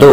2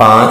5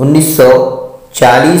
1940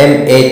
MA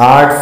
8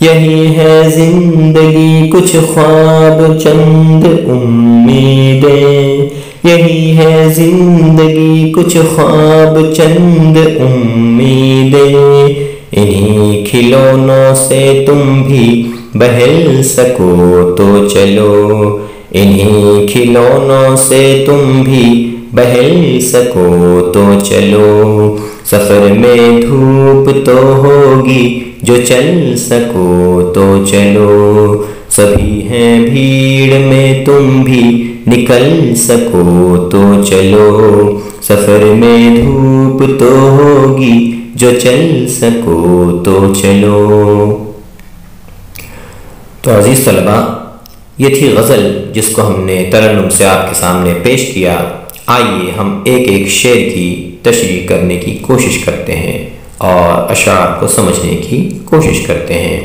یہی ہے زندگی کچھ خواب چند امیدیں، یہی ہے زندگی کچھ خواب چند امیدیں، انہی کھلونوں سے تم بھی بہل سکو تو چلو، انہی کھلونوں سے تم بھی بہل سکو تو چلو، سفر میں دھوپ تو ہوگی جو چل سکو تو چلو، سبھی ہیں بھیڑ میں تم بھی نکل سکو تو چلو، سفر میں دھوپ تو ہوگی جو چل سکو تو چلو۔ تو عزیز طلباء، یہ تھی غزل جس کو ہم نے ترنم سے آپ کے سامنے پیش کیا۔ آئیے ہم ایک ایک شعر کی تشریح کرنے کی کوشش کرتے ہیں اور اشعار کو سمجھنے کی کوشش کرتے ہیں۔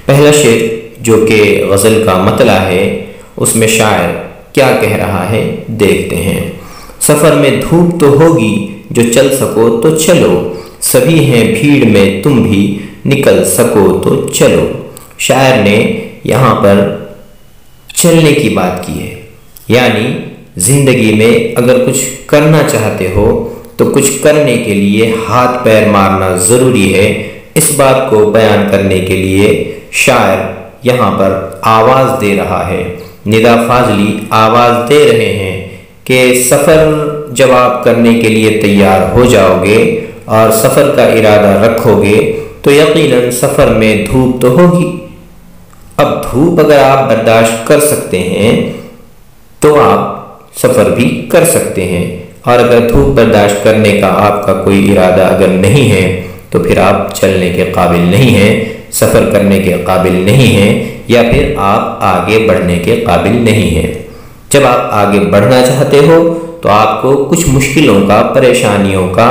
پہلا شعر جو کہ غزل کا مطلع ہے، اس میں شاعر کیا کہہ رہا ہے دیکھتے ہیں۔ سفر میں دھوپ تو ہوگی جو چل سکو تو چلو، سبھی ہیں بھیڑ میں تم بھی نکل سکو تو چلو۔ شاعر نے یہاں پر چلنے کی بات کی ہے، یعنی زندگی میں اگر کچھ کرنا چاہتے ہو تو کچھ کرنے کے لیے ہاتھ پیر مارنا ضروری ہے۔ اس بات کو بیان کرنے کے لیے شاعر یہاں پر آواز دے رہا ہے، ندا فاضلی آواز دے رہے ہیں کہ سفر جب آپ کرنے کے لیے تیار ہو جاؤ گے اور سفر کا ارادہ رکھو گے تو یقیناً سفر میں دھوپ تو ہوگی۔ اب دھوپ اگر آپ برداشت کر سکتے ہیں تو آپ سفر بھی کر سکتے ہیں، اور اگر دھوپ برداشت کرنے کا آپ کا کوئی ارادہ اگر نہیں ہے تو پھر آپ چلنے کے قابل نہیں ہیں، سفر کرنے کے قابل نہیں ہیں، یا پھر آپ آگے بڑھنے کے قابل نہیں ہیں۔ جب آپ آگے بڑھنا چاہتے ہو تو آپ کو کچھ مشکلوں کا، پریشانیوں کا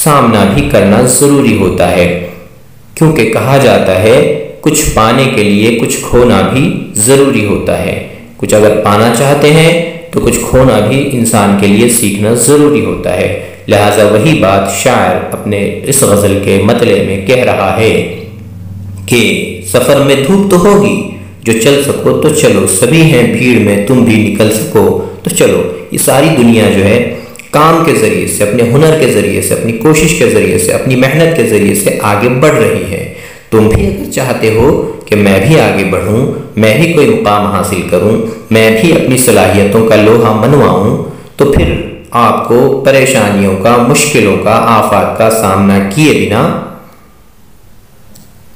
سامنا بھی کرنا ضروری ہوتا ہے، کیونکہ کہا جاتا ہے کچھ پانے کے لیے کچھ کھونا بھی ضروری ہوتا ہے۔ کچھ اگر پانا چاہتے ہیں تو کچھ کھونا بھی انسان کے لیے سیکھنا ضروری ہوتا ہے۔ لہٰذا وہی بات شاعر اپنے اس غزل کے مطلع میں کہہ رہا ہے کہ سفر میں دھوپ تو ہوگی جو چل سکو تو چلو، سبھی ہیں بھیڑ میں تم بھی نکل سکو تو چلو۔ یہ ساری دنیا جو ہے کام کے ذریعے سے، اپنے ہنر کے ذریعے سے، اپنی کوشش کے ذریعے سے، اپنی محنت کے ذریعے سے آگے بڑھ رہی ہے۔ تم بھی اگر چاہتے ہو کہ میں بھی آگے بڑھوں، میں بھی کوئی مقام حاصل کروں، میں بھی اپنی صلاحیتوں کا لوہا منواؤں، تو پھر آپ کو پریشانیوں کا، مشکلوں کا، آفات کا سامنا کیے بنا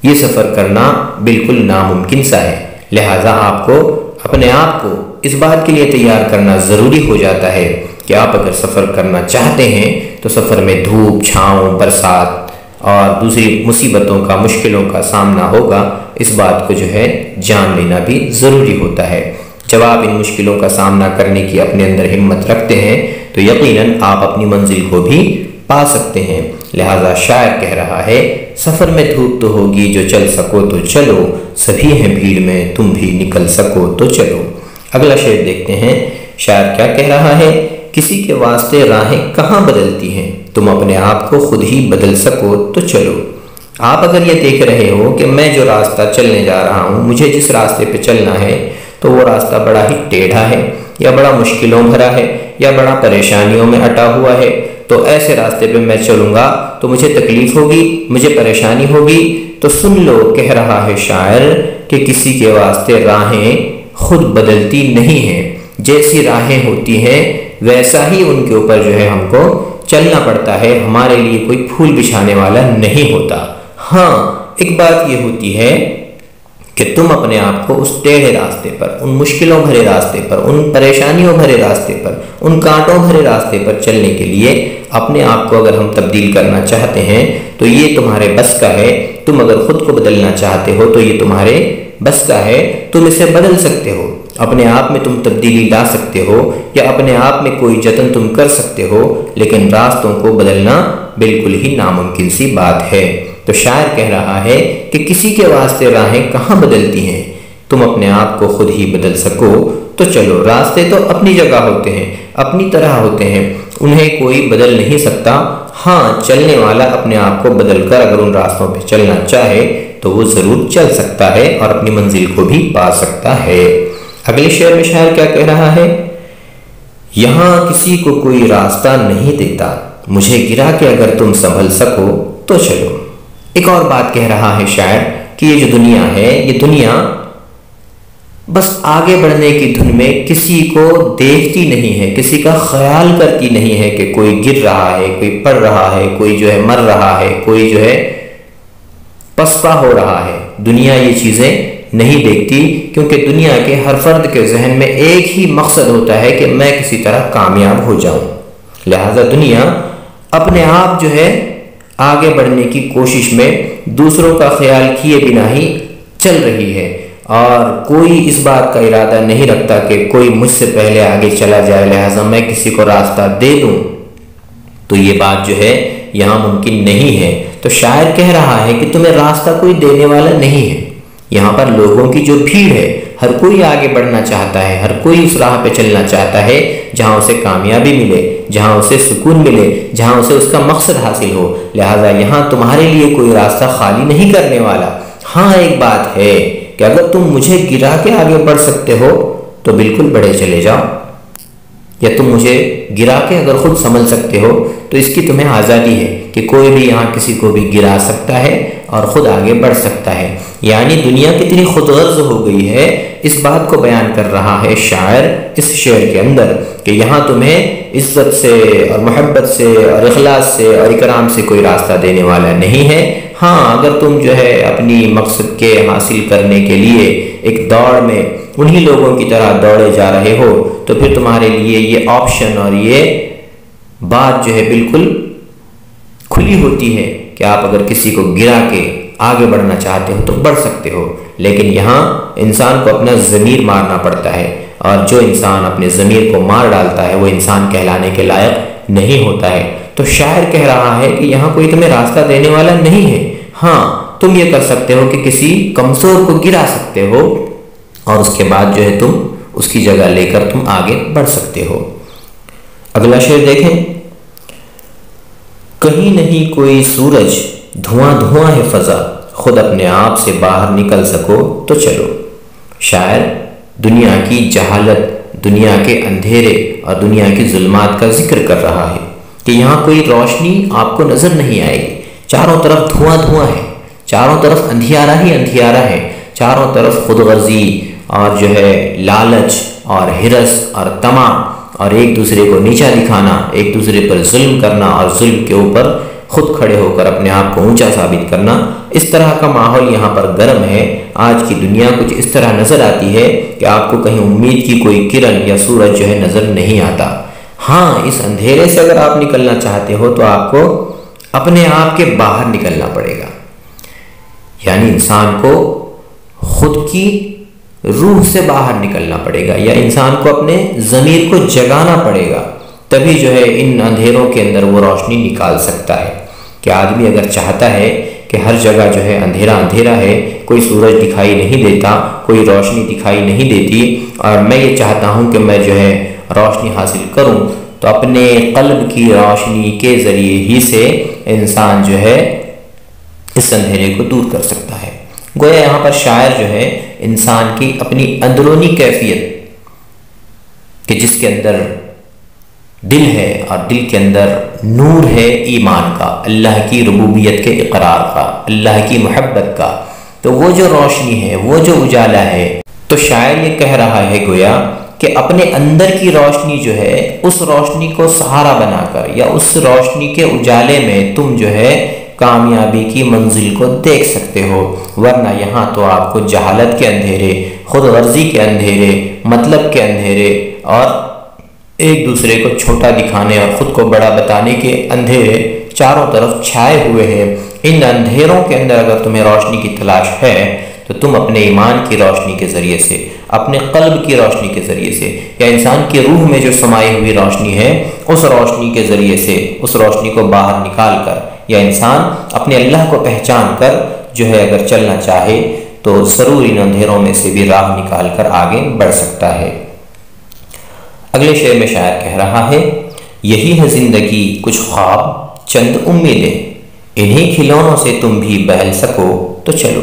یہ سفر کرنا بالکل ناممکن سا ہے۔ لہٰذا آپ کو اپنے آپ کو اس بات کے لیے تیار کرنا ضروری ہو جاتا ہے کہ آپ اگر سفر کرنا چاہتے ہیں تو سفر میں دھوپ، چھاؤں، برسات اور دوسری مصیبتوں کا، مشکلوں کا سامنا ہوگا۔ اس بات کو جو ہے جان لینا بھی ضروری ہوتا ہے۔ جب آپ ان مشکلوں کا سامنا کرنے کی اپنے اندر ہمت رکھتے ہیں تو یقیناً آپ اپنی منزل کو بھی پا سکتے ہیں۔ لہٰذا شاعر کہہ رہا ہے سفر میں دھوپ تو ہوگی جو چل سکو تو چلو، سبھی ہیں بھیڑ میں تم بھی نکل سکو تو چلو۔ اگلا شعر دیکھتے ہیں شاعر کیا کہہ رہا ہے۔ کسی کے واسطے راہیں کہاں بدلتی ہیں، تم اپنے آپ کو خود ہی بدل سکو تو چلو۔ آپ اگر یہ دیکھ رہے ہو کہ میں جو راستہ چلنے جا رہا ہوں، مجھے جس راستے پہ چلنا ہے تو وہ راستہ بڑا ہی ٹیڑھا ہے، یا بڑا مشکلوں بھرا ہے، یا بڑا پریشانیوں میں اٹا ہوا ہے، تو ایسے راستے پہ میں چلوں گا تو مجھے تکلیف ہوگی، مجھے پریشانی ہوگی۔ تو سن لو، کہہ رہا ہے شاعر کہ کسی کے واسطے راہیں خود بدلتی نہیں ہیں، جیسی راہیں ہوتی ہیں ویسا ہی ان کے اوپر جو ہے ہم کو چلنا پڑتا ہے، ہمارے لیے کوئی پھول بچھانے والا نہیں ہوتا۔ ہاں، ایک بات یہ ہوتی ہے کہ تم اپنے آپ کو اس ٹیڑھے راستے پر، ان مشکلوں بھرے راستے پر، ان پریشانیوں بھرے راستے پر، ان کانٹوں بھرے راستے پر چلنے کے لیے اپنے آپ کو اگر ہم تبدیل کرنا چاہتے ہیں تو یہ تمہارے بس کا ہے۔ تم اگر خود کو بدلنا چاہتے ہو تو یہ تمہارے بس کا ہے، تم اسے بدل سکتے ہو، اپنے آپ میں تم تبدیلی لا سکتے ہو، یا اپنے آپ میں کوئی جتن تم کر سکتے ہو، لیکن راستوں کو بدلنا بالکل ہی ناممکن سی بات ہے۔ تو شاعر کہہ رہا ہے کہ کسی کے واسطے راہیں کہاں بدلتی ہیں، تم اپنے آپ کو خود ہی بدل سکو تو چلو۔ راستے تو اپنی جگہ ہوتے ہیں، اپنی طرح ہوتے ہیں، انہیں کوئی بدل نہیں سکتا۔ ہاں، چلنے والا اپنے آپ کو بدل کر اگر ان راستوں پہ چلنا چاہے تو وہ ضرور چل سکتا ہے اور اپنی منزل کو بھی پا سکتا ہے۔ اگلے شعر میں شاعر کیا کہہ رہا ہے؟ یہاں کسی کو کوئی راستہ نہیں دیتا، مجھے گرا کے اگر تم سنبھل سکو تو چلو۔ ایک اور بات کہہ رہا ہے شاعر کہ یہ جو دنیا ہے، یہ دنیا بس آگے بڑھنے کی دھن میں کسی کو دیکھتی نہیں ہے، کسی کا خیال کرتی نہیں ہے کہ کوئی گر رہا ہے، کوئی پڑ رہا ہے، کوئی جو ہے مر رہا ہے، کوئی جو ہے پسپا ہو رہا ہے۔ دنیا یہ چیزیں نہیں دیکھتی، کیونکہ دنیا کے ہر فرد کے ذہن میں ایک ہی مقصد ہوتا ہے کہ میں کسی طرح کامیاب ہو جاؤں۔ لہذا دنیا اپنے آپ جو ہے آگے بڑھنے کی کوشش میں دوسروں کا خیال کیے بنا ہی چل رہی ہے، اور کوئی اس بات کا ارادہ نہیں رکھتا کہ کوئی مجھ سے پہلے آگے چلا جائے، لہٰذا میں کسی کو راستہ دے دوں۔ تو یہ بات جو ہے یہاں ممکن نہیں ہے۔ تو شاعر کہہ رہا ہے کہ تمہیں راستہ کوئی دینے والا نہیں ہے۔ یہاں پر لوگوں کی جو بھیڑ ہے، ہر کوئی آگے بڑھنا چاہتا ہے، ہر کوئی اس راہ پہ چلنا چاہتا ہے جہاں اسے کامیابی ملے، جہاں اسے سکون ملے، جہاں اسے اس کا مقصد حاصل ہو۔ لہٰذا یہاں تمہارے لیے کوئی راستہ خالی نہیں کرنے والا۔ ہاں ایک بات ہے کہ اگر تم مجھے گرا کے آگے بڑھ سکتے ہو تو بالکل بڑھے چلے جاؤ، یا تم مجھے گرا کے اگر خود سنبھل سکتے ہو تو اس کی تمہیں آزادی ہے کہ کوئی بھی یہاں کسی کو بھی گرا سکتا ہے اور خود آگے بڑھ سکتا ہے۔ یعنی دنیا کتنی خود غرض ہو گئی ہے، اس بات کو بیان کر رہا ہے شاعر اس شعر کے اندر کہ یہاں تمہیں عزت سے اور محبت سے اور اخلاص سے اور اکرام سے کوئی راستہ دینے والا نہیں ہے۔ ہاں اگر تم جو ہے اپنی مقصد کے حاصل کرنے کے لیے ایک دوڑ میں انہی لوگوں کی طرح دوڑے جا رہے ہو تو پھر تمہارے لیے یہ آپشن اور یہ بات جو ہے بالکل کھلی ہوتی ہے کہ آپ اگر کسی کو گرا کے آگے بڑھنا چاہتے ہو تو بڑھ سکتے ہو، لیکن یہاں انسان کو اپنا ضمیر مارنا پڑتا ہے، اور جو انسان اپنے ضمیر کو مار ڈالتا ہے وہ انسان کہلانے کے لائق نہیں ہوتا ہے۔ تو شاعر کہہ رہا ہے کہ یہاں کوئی تمہیں راستہ دینے والا نہیں ہے۔ ہاں تم یہ کر سکتے ہو کہ کسی کمزور کو گرا سکتے ہو اور اس کے بعد جو ہے تم اس کی جگہ لے کر تم آگے بڑھ سکتے ہو۔ اگلا شعر دیکھیں، کہیں نہیں کوئی سورج، دھواں دھواں ہے فضا، خود اپنے آپ سے باہر نکل سکو تو چلو۔ شاعر دنیا کی جہالت، دنیا کے اندھیرے اور دنیا کی ظلمات کا ذکر کر رہا ہے کہ یہاں کوئی روشنی آپ کو نظر نہیں آئے گی، چاروں طرف دھواں دھواں ہے، چاروں طرف اندھیارا ہی اندھیارا ہے، چاروں طرف خود غرضی اور جو ہے لالچ اور ہرس اور طمع اور ایک دوسرے کو نیچا دکھانا، ایک دوسرے پر ظلم کرنا اور ظلم کے اوپر خود کھڑے ہو کر اپنے آپ کو اونچا ثابت کرنا، اس طرح کا ماحول یہاں پر گرم ہے۔ آج کی دنیا کچھ اس طرح نظر آتی ہے کہ آپ کو کہیں امید کی کوئی کرن یا سورج جو ہے نظر نہیں آتا۔ ہاں اس اندھیرے سے اگر آپ نکلنا چاہتے ہو تو آپ کو اپنے آپ کے باہر نکلنا پڑے گا، یعنی انسان کو خود کی روح سے باہر نکلنا پڑے گا، یا انسان کو اپنے ضمیر کو جگانا پڑے گا، تبھی جو ہے ان اندھیروں کے اندر وہ روشنی نکال سکتا ہے۔ کہ آدمی اگر چاہتا ہے کہ ہر جگہ جو ہے اندھیرا اندھیرا ہے، کوئی سورج دکھائی نہیں دیتا، کوئی روشنی دکھائی نہیں دیتی، اور میں یہ چاہتا ہوں کہ میں جو ہے روشنی حاصل کروں، تو اپنے قلب کی روشنی کے ذریعے ہی سے انسان جو ہے اس اندھیرے کو دور کر سکتا ہے۔ گویا یہاں پر شاعر جو ہے انسان کی اپنی اندرونی کیفیت کہ جس کے اندر دل ہے اور دل کے اندر نور ہے ایمان کا، اللہ کی ربوبیت کے اقرار کا، اللہ کی محبت کا، تو وہ جو روشنی ہے، وہ جو اجالا ہے، تو شاعر یہ کہہ رہا ہے گویا کہ اپنے اندر کی روشنی جو ہے اس روشنی کو سہارا بنا کر یا اس روشنی کے اجالے میں تم جو ہے کامیابی کی منزل کو دیکھ سکتے ہو، ورنہ یہاں تو آپ کو جہالت کے اندھیرے، خود غرضی کے اندھیرے، مطلب کے اندھیرے اور ایک دوسرے کو چھوٹا دکھانے اور خود کو بڑا بتانے کے اندھیرے چاروں طرف چھائے ہوئے ہیں۔ ان اندھیروں کے اندر اگر تمہیں روشنی کی تلاش ہے تو تم اپنے ایمان کی روشنی کے ذریعے سے، اپنے قلب کی روشنی کے ذریعے سے، یا انسان کی روح میں جو سمائی ہوئی روشنی ہے اس روشنی کے ذریعے سے اس روشنی کو باہر نکال کر، یا انسان اپنے اللہ کو پہچان کر جو ہے اگر چلنا چاہے تو ضرور ان اندھیروں میں سے بھی راہ نکال کر آگے بڑھ سکتا ہے۔ اگلے شعر میں شاعر کہہ رہا ہے، یہی ہے زندگی کچھ خواب چند امیدیں، انہی کھلونوں سے تم بھی بہل سکو تو چلو۔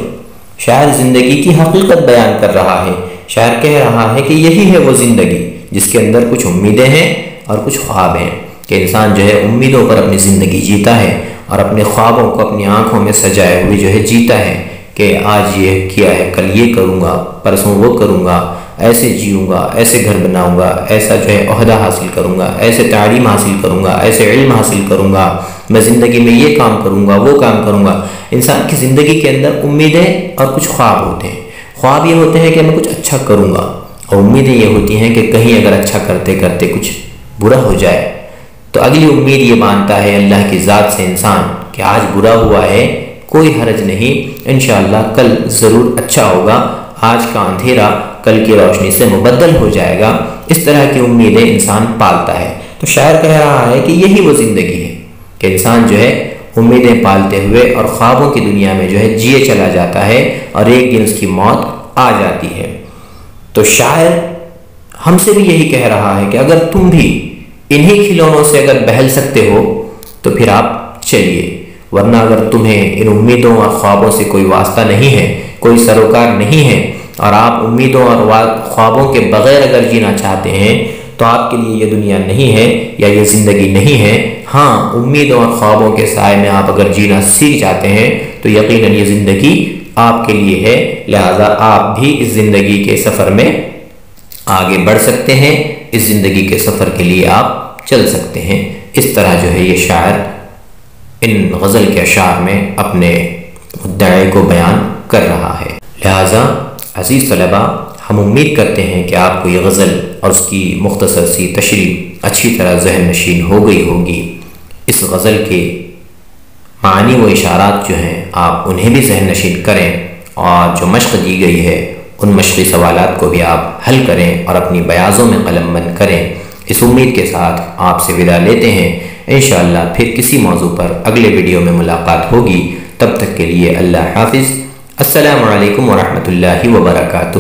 شاعر زندگی کی حقیقت بیان کر رہا ہے۔ شاعر کہہ رہا ہے کہ یہی ہے وہ زندگی جس کے اندر کچھ امیدیں ہیں اور کچھ خواب ہیں، کہ انسان جو ہے امیدوں پر اپنی زندگی جیتا ہے اور اپنے خوابوں کو اپنی آنکھوں میں سجائے ہوئے جو ہے جیتا ہے، کہ آج یہ کیا ہے، کل یہ کروں گا، پرسوں وہ کروں گا، ایسے جیوں گا، ایسے گھر بناؤں گا، ایسا جو ہے عہدہ حاصل کروں گا، ایسے تعلیم حاصل کروں گا، ایسے علم حاصل کروں گا، میں زندگی میں یہ کام کروں گا، وہ کام کروں گا۔ انسان کی زندگی کے اندر امیدیں اور کچھ خواب ہوتے ہیں۔ خواب یہ ہوتے ہیں کہ میں کچھ اچھا کروں گا، اور امیدیں یہ ہوتی ہیں کہ کہیں اگر اچھا کرتے کرتے کچھ برا ہو جائے تو اگلی امید یہ مانتا ہے اللہ کی ذات سے انسان کہ آج برا ہوا ہے، کوئی حرج نہیں، انشاءاللہ کل ضرور اچھا ہوگا، آج کا اندھیرا کل کی روشنی سے مبدل ہو جائے گا۔ اس طرح کی امیدیں انسان پالتا ہے۔ تو شاعر کہہ رہا ہے کہ یہی وہ زندگی ہے کہ انسان جو ہے امیدیں پالتے ہوئے اور خوابوں کی دنیا میں جو ہے جیے چلا جاتا ہے، اور ایک دن اس کی موت آ جاتی ہے۔ تو شاعر ہم سے بھی یہی کہہ رہا ہے کہ اگر تم بھی انہی کھلونوں سے اگر بہل سکتے ہو تو پھر آپ چلیے، ورنہ اگر تمہیں ان امیدوں اور خوابوں سے کوئی واسطہ نہیں ہے، کوئی سروکار نہیں ہے، اور آپ امیدوں اور خوابوں کے بغیر اگر جینا چاہتے ہیں تو آپ کے لیے یہ دنیا نہیں ہے یا یہ زندگی نہیں ہے۔ ہاں، امیدوں اور خوابوں کے سائے میں آپ اگر جینا سیکھ جاتے ہیں تو یقیناً یہ زندگی آپ کے لیے ہے، لہٰذا آپ بھی اس زندگی کے سفر میں آگے بڑھ سکتے ہیں، اس زندگی کے سفر کے لیے آپ چل سکتے ہیں۔ اس طرح جو ہے یہ شاعر ان غزل کے اشعار میں اپنے مدعے کو بیان کر رہا ہے۔ لہٰذا عزیز طلباء، ہم امید کرتے ہیں کہ آپ کو یہ غزل اور اس کی مختصر سی تشریح اچھی طرح ذہن نشین ہو گئی ہوگی۔ اس غزل کے معنی و اشارات جو ہیں آپ انہیں بھی ذہن نشین کریں، اور جو مشق دی گئی ہے ان مشقی سوالات کو بھی آپ حل کریں اور اپنی بیاضوں میں قلم بند کریں۔ اس امید کے ساتھ آپ سے وداع لیتے ہیں، انشاءاللہ پھر کسی موضوع پر اگلے ویڈیو میں ملاقات ہوگی۔ تب تک کے لیے اللہ حافظ۔ السلام علیکم ورحمۃ اللہ وبرکاتہ۔